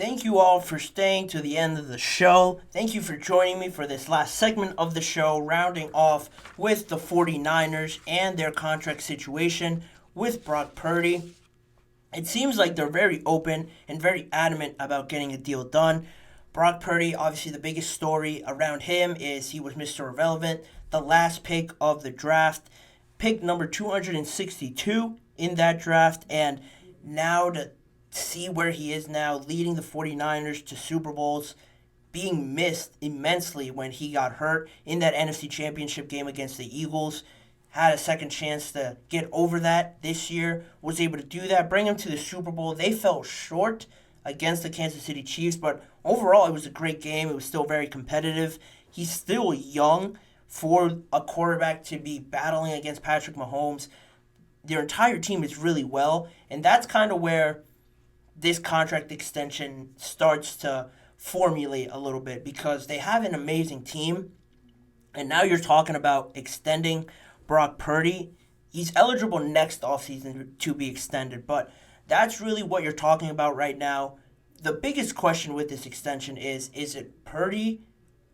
Thank you all for staying to the end of the show. Thank you for joining me for this last segment of the show, rounding off with the 49ers and their contract situation with Brock Purdy. It seems like they're very open and very adamant about getting a deal done. Brock Purdy, obviously the biggest story around him is he was Mr. Irrelevant, the last pick of the draft, pick number 262 in that draft, and now to see where he is now, leading the 49ers to Super Bowls, being missed immensely when he got hurt in that NFC Championship game against the Eagles. Had a second chance to get over that this year, was able to do that, bring him to the Super Bowl. They fell short against the Kansas City Chiefs, but overall it was a great game. It was still very competitive. He's still young for a quarterback to be battling against Patrick Mahomes. Their entire team is really well, and that's kind of where this contract extension starts to formulate a little bit, because they have an amazing team, and now you're talking about extending Brock Purdy. He's eligible next offseason to be extended, but that's really what you're talking about right now. The biggest question with this extension is it Purdy,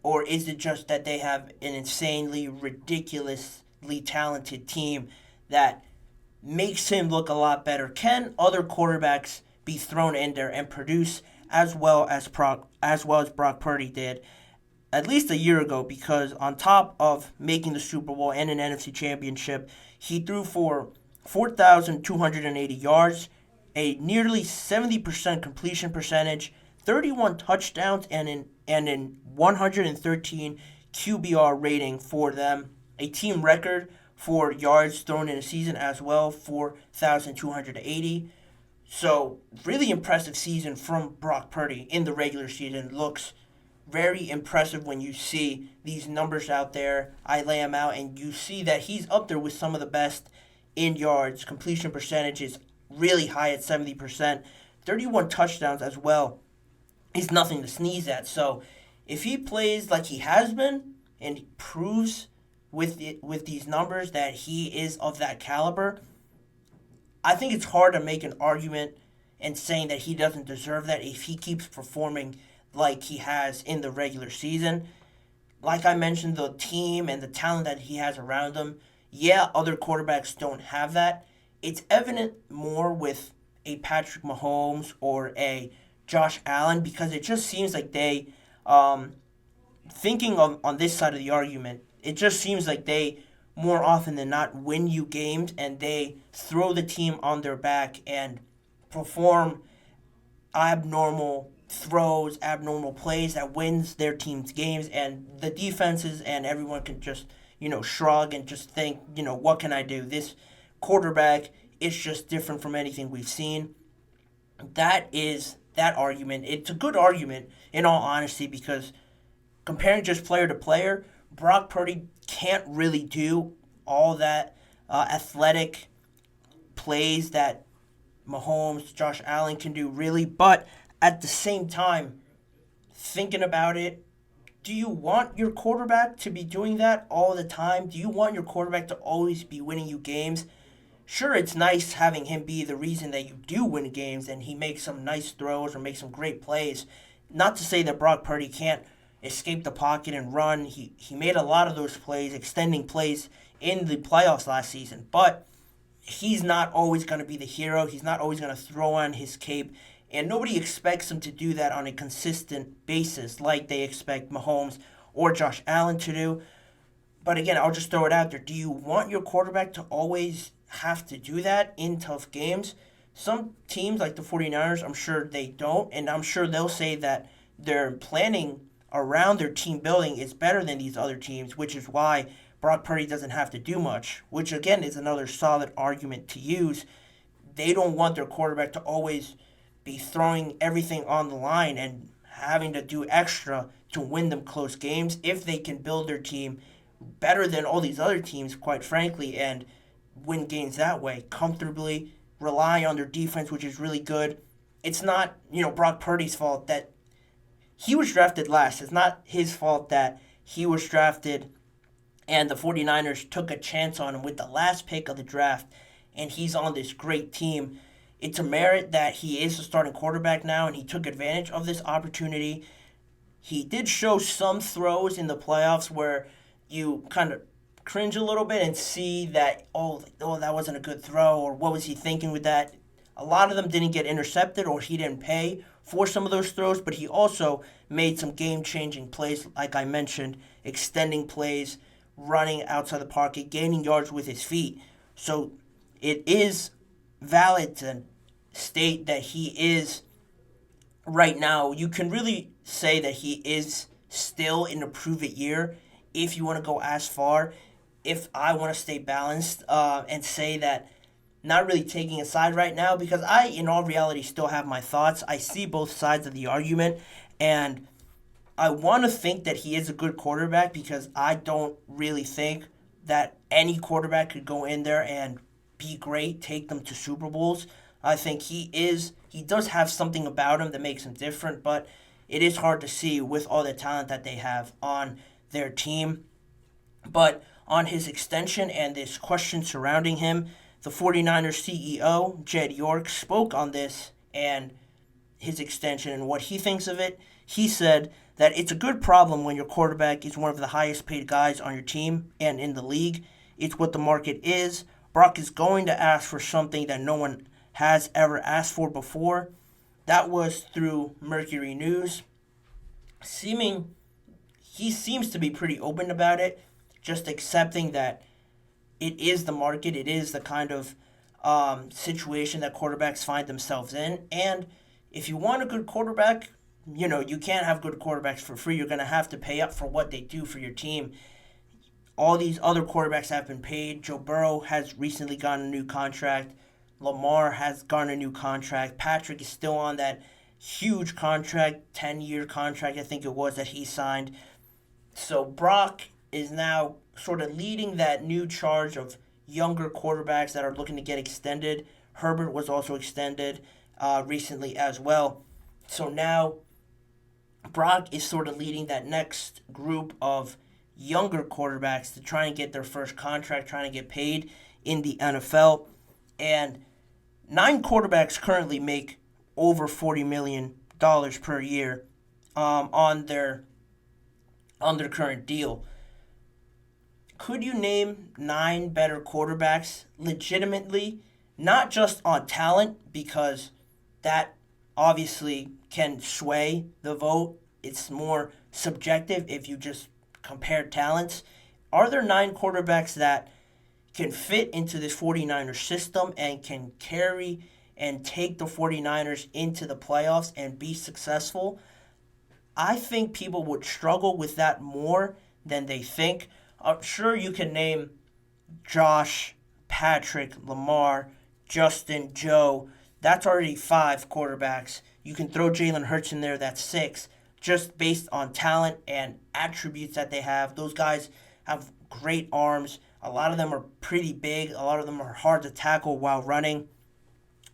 or is it just that they have an insanely, ridiculously talented team that makes him look a lot better? Can other quarterbacks be thrown in there and produce as well as Brock Purdy did at least a year ago? Because on top of making the Super Bowl and an NFC Championship, he threw for 4,280 yards, a nearly 70% completion percentage, 31 touchdowns, and an 113 QBR rating for them, a team record for yards thrown in a season as well, 4,280. So, really impressive season from Brock Purdy in the regular season. Looks very impressive when you see these numbers out there. I lay them out, and you see that he's up there with some of the best in yards. Completion percentage is really high at 70%. 31 touchdowns as well is nothing to sneeze at. So, if he plays like he has been and proves with these numbers that he is of that caliber, I think it's hard to make an argument and saying that he doesn't deserve that if he keeps performing like he has in the regular season. Like I mentioned, the team and the talent that he has around him, yeah, other quarterbacks don't have that. It's evident more with a Patrick Mahomes or a Josh Allen, because it just seems like they, thinking on this side of the argument, it just seems like they more often than not win you games, and they throw the team on their back and perform abnormal throws, abnormal plays that wins their team's games, and the defenses and everyone can just, shrug and just think, what can I do? This quarterback is just different from anything we've seen. That is that argument. It's a good argument in all honesty, because comparing just player to player, Brock Purdy can't really do all that athletic plays that Mahomes, Josh Allen can do, really. But at the same time, thinking about it, do you want your quarterback to be doing that all the time? Do you want your quarterback to always be winning you games? Sure, it's nice having him be the reason that you do win games and he makes some nice throws or makes some great plays. Not to say that Brock Purdy can't escape the pocket and run. He made a lot of those plays, extending plays in the playoffs last season. But he's not always going to be the hero. He's not always going to throw on his cape. And nobody expects him to do that on a consistent basis like they expect Mahomes or Josh Allen to do. But again, I'll just throw it out there. Do you want your quarterback to always have to do that in tough games? Some teams like the 49ers, I'm sure they don't. And I'm sure they'll say that their planning around their team building is better than these other teams, which is why Brock Purdy doesn't have to do much, which again is another solid argument to use. They don't want their quarterback to always be throwing everything on the line and having to do extra to win them close games if they can build their team better than all these other teams, quite frankly, and win games that way comfortably, rely on their defense, which is really good. It's not, Brock Purdy's fault that he was drafted last. It's not his fault that he was drafted and the 49ers took a chance on him with the last pick of the draft, and he's on this great team. it's a merit that he is a starting quarterback now, and he took advantage of this opportunity. He did show some throws in the playoffs where you kind of cringe a little bit and see that, that wasn't a good throw, or what was he thinking with that? A lot of them didn't get intercepted, or he didn't pay for some of those throws, but he also made some game-changing plays, like I mentioned, extending plays, running outside the pocket, gaining yards with his feet. So it is valid to state that he is, right now, you can really say that he is still in a prove-it year if you want to go as far. If I want to stay balanced and say that, not really taking a side right now, because I, in all reality, still have my thoughts. I see both sides of the argument, and I want to think that he is a good quarterback, because I don't really think that any quarterback could go in there and be great, take them to Super Bowls. I think he does have something about him that makes him different, but it is hard to see with all the talent that they have on their team. But on his extension and this question surrounding him, the 49ers CEO, Jed York, spoke on this and his extension and what he thinks of it. He said that it's a good problem when your quarterback is one of the highest paid guys on your team and in the league. It's what the market is. Brock is going to ask for something that no one has ever asked for before. That was through Mercury News. He seems to be pretty open about it, just accepting that it is the market, it is the kind of situation that quarterbacks find themselves in. And if you want a good quarterback, you can't have good quarterbacks for free. You're going to have to pay up for what they do for your team. All these other quarterbacks have been paid. Joe Burrow has recently gotten a new contract. Lamar has gotten a new contract. Patrick is still on that huge contract, 10-year contract, I think it was, that he signed. So Brock is now sort of leading that new charge of younger quarterbacks that are looking to get extended. Herbert was also extended recently as well. So now Brock is sort of leading that next group of younger quarterbacks to try and get their first contract, trying to get paid in the NFL. And 9 quarterbacks currently make over $40 million per year on their current deal. Could you name 9 better quarterbacks legitimately, not just on talent, because that obviously can sway the vote. It's more subjective if you just compare talents. Are there 9 quarterbacks that can fit into this 49ers system and can carry and take the 49ers into the playoffs and be successful? I think people would struggle with that more than they think. I'm sure you can name Josh, Patrick, Lamar, Justin, Joe. That's already 5 quarterbacks. You can throw Jalen Hurts in there, that's 6, just based on talent and attributes that they have. Those guys have great arms. A lot of them are pretty big. A lot of them are hard to tackle while running.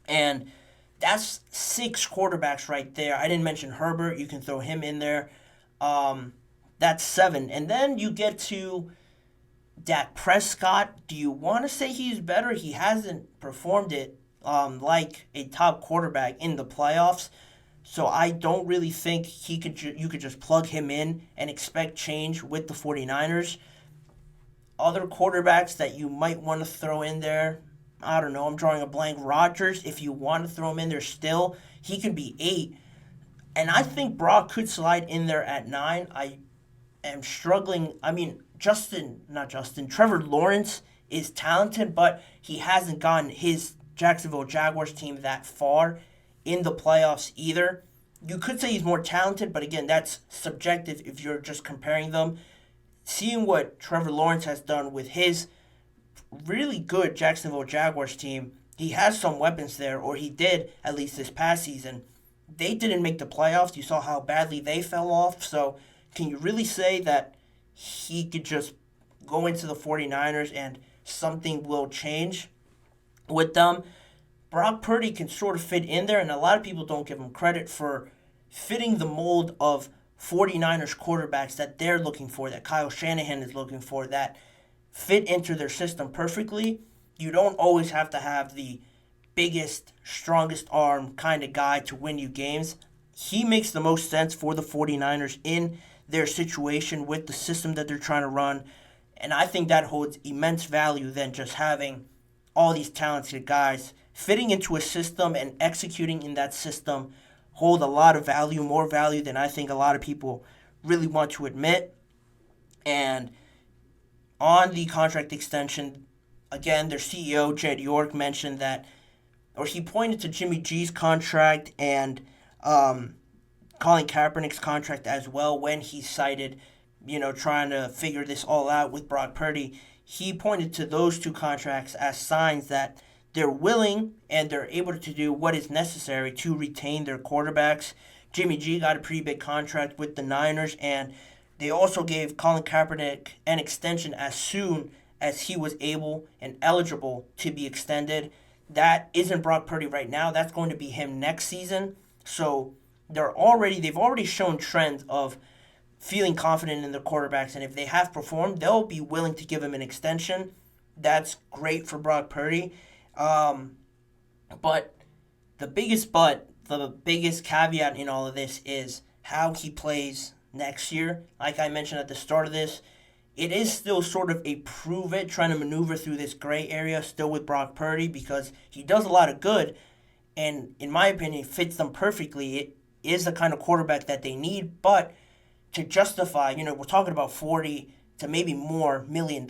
And that's 6 quarterbacks right there. I didn't mention Herbert. You can throw him in there. That's 7. And then you get to Dak Prescott. Do you want to say he's better? He hasn't performed it like a top quarterback in the playoffs. So I don't really think you could just plug him in and expect change with the 49ers. Other quarterbacks that you might want to throw in there, I don't know, I'm drawing a blank. Rodgers, if you want to throw him in there still, he could be 8. And I think Brock could slide in there at 9. I am struggling. I mean, Trevor Lawrence is talented, but he hasn't gotten his Jacksonville Jaguars team that far in the playoffs either. You could say he's more talented, but again, that's subjective if you're just comparing them. Seeing what Trevor Lawrence has done with his really good Jacksonville Jaguars team, he has some weapons there, or he did at least this past season. They didn't make the playoffs. You saw how badly they fell off. So can you really say that he could just go into the 49ers and something will change with them? Brock Purdy can sort of fit in there, and a lot of people don't give him credit for fitting the mold of 49ers quarterbacks that they're looking for, that Kyle Shanahan is looking for, that fit into their system perfectly. You don't always have to have the biggest, strongest arm kind of guy to win you games. He makes the most sense for the 49ers in their situation with the system that they're trying to run. And I think that holds immense value than just having all these talented guys. Fitting into a system and executing in that system hold a lot of value, more value than I think a lot of people really want to admit. And on the contract extension, again, their CEO, Jed York, mentioned that, or he pointed to Jimmy G's contract and Colin Kaepernick's contract as well when he cited, trying to figure this all out with Brock Purdy. He pointed to those two contracts as signs that they're willing and they're able to do what is necessary to retain their quarterbacks. Jimmy G got a pretty big contract with the Niners, and they also gave Colin Kaepernick an extension as soon as he was able and eligible to be extended. That isn't Brock Purdy right now. That's going to be him next season. So they've already shown trends of feeling confident in their quarterbacks, and if they have performed, they'll be willing to give him an extension. That's great for Brock Purdy. But the biggest caveat in all of this is how he plays next year. Like I mentioned at the start of this, it is still sort of a prove it, trying to maneuver through this gray area still with Brock Purdy, because he does a lot of good, and in my opinion, fits them perfectly. It is the kind of quarterback that they need, but to justify, we're talking about $40 to maybe more $1 million,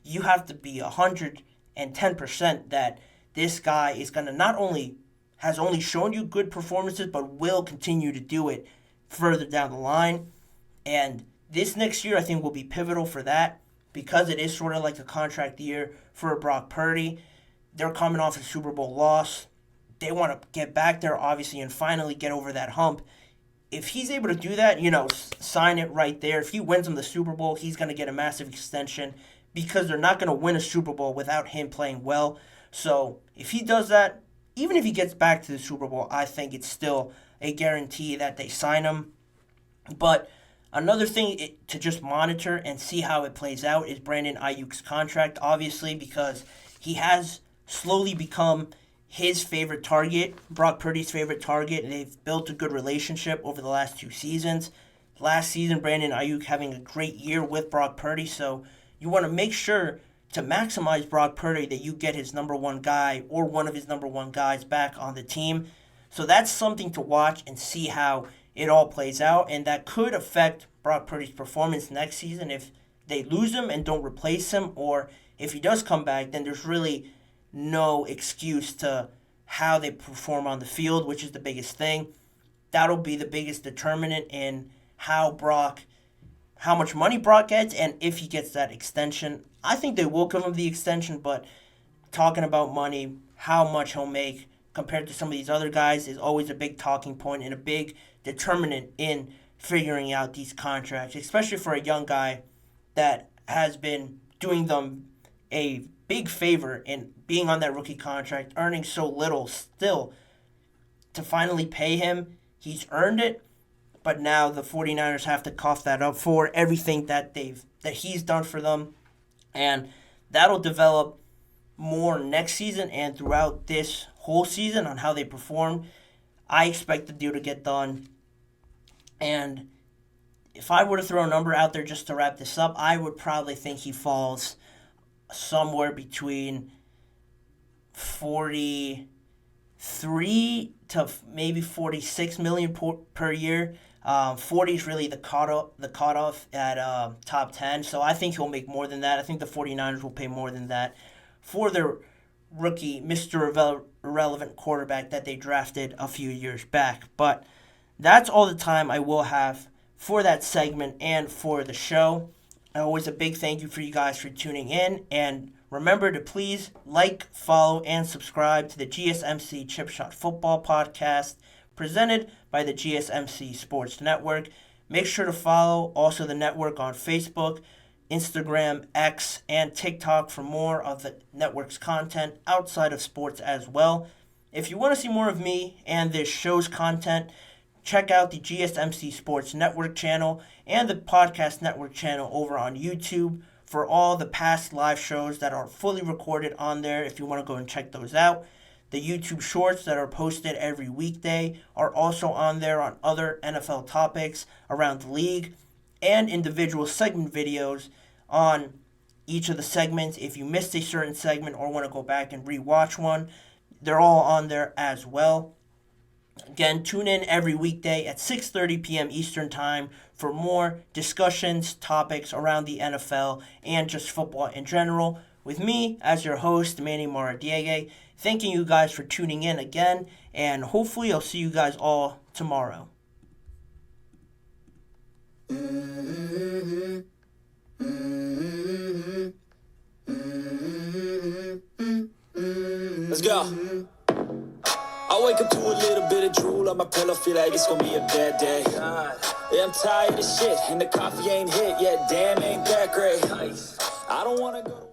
you have to be 110% that this guy is going to has only shown you good performances, but will continue to do it further down the line. And this next year, I think, will be pivotal for that, because it is sort of like a contract year for Brock Purdy. They're coming off a Super Bowl loss. They want to get back there, obviously, and finally get over that hump. If he's able to do that, sign it right there. If he wins them the Super Bowl, he's going to get a massive extension, because they're not going to win a Super Bowl without him playing well. So if he does that, even if he gets back to the Super Bowl, I think it's still a guarantee that they sign him. But another thing to just monitor and see how it plays out is Brandon Ayuk's contract, obviously, because he has slowly become his favorite target, Brock Purdy's favorite target, and they've built a good relationship over the last 2 seasons. Last season, Brandon Ayuk having a great year with Brock Purdy, so you want to make sure to maximize Brock Purdy that you get his number one guy or one of his number one guys back on the team. So that's something to watch and see how it all plays out, and that could affect Brock Purdy's performance next season if they lose him and don't replace him, or if he does come back, then there's really no excuse to how they perform on the field, which is the biggest thing. That'll be the biggest determinant in how much money Brock gets, and if he gets that extension. I think they will give him the extension, but talking about money, how much he'll make compared to some of these other guys is always a big talking point and a big determinant in figuring out these contracts, especially for a young guy that has been doing them a big favor in being on that rookie contract, earning so little still. To finally pay him, he's earned it, but now the 49ers have to cough that up for everything that he's done for them, and that'll develop more next season and throughout this whole season on how they perform. I expect the deal to get done, and if I were to throw a number out there just to wrap this up, I would probably think he falls somewhere between 43 to maybe 46 million per year. 40 is really the cutoff at top 10, so I think he'll make more than that. I think the 49ers will pay more than that for their rookie, Mr. Irrelevant quarterback that they drafted a few years back. But that's all the time I will have for that segment and for the show. Always a big thank you for you guys for tuning in, and remember to please like, follow, and subscribe to the GSMC Chip Shot Football Podcast, presented by the GSMC Sports Network. Make sure to follow also the network on Facebook, Instagram, X, and TikTok for more of the network's content outside of sports as well. If you want to see more of me and this show's content, check out the GSMC Sports Network channel and the Podcast Network channel over on YouTube for all the past live shows that are fully recorded on there if you want to go and check those out. The YouTube shorts that are posted every weekday are also on there on other NFL topics around the league, and individual segment videos on each of the segments. If you missed a certain segment or want to go back and rewatch one, they're all on there as well. Again, tune in every weekday at 6:30 p.m. Eastern Time for more discussions, topics around the NFL and just football in general. With me as your host, Manny Maradiaga, thanking you guys for tuning in again, and hopefully I'll see you guys all tomorrow. Let's go. I wake up to a little bit of drool on my pillow, feel like it's gonna be a bad day. Yeah, I'm tired of shit, and the coffee ain't hit yet, damn, ain't that great. I don't wanna go to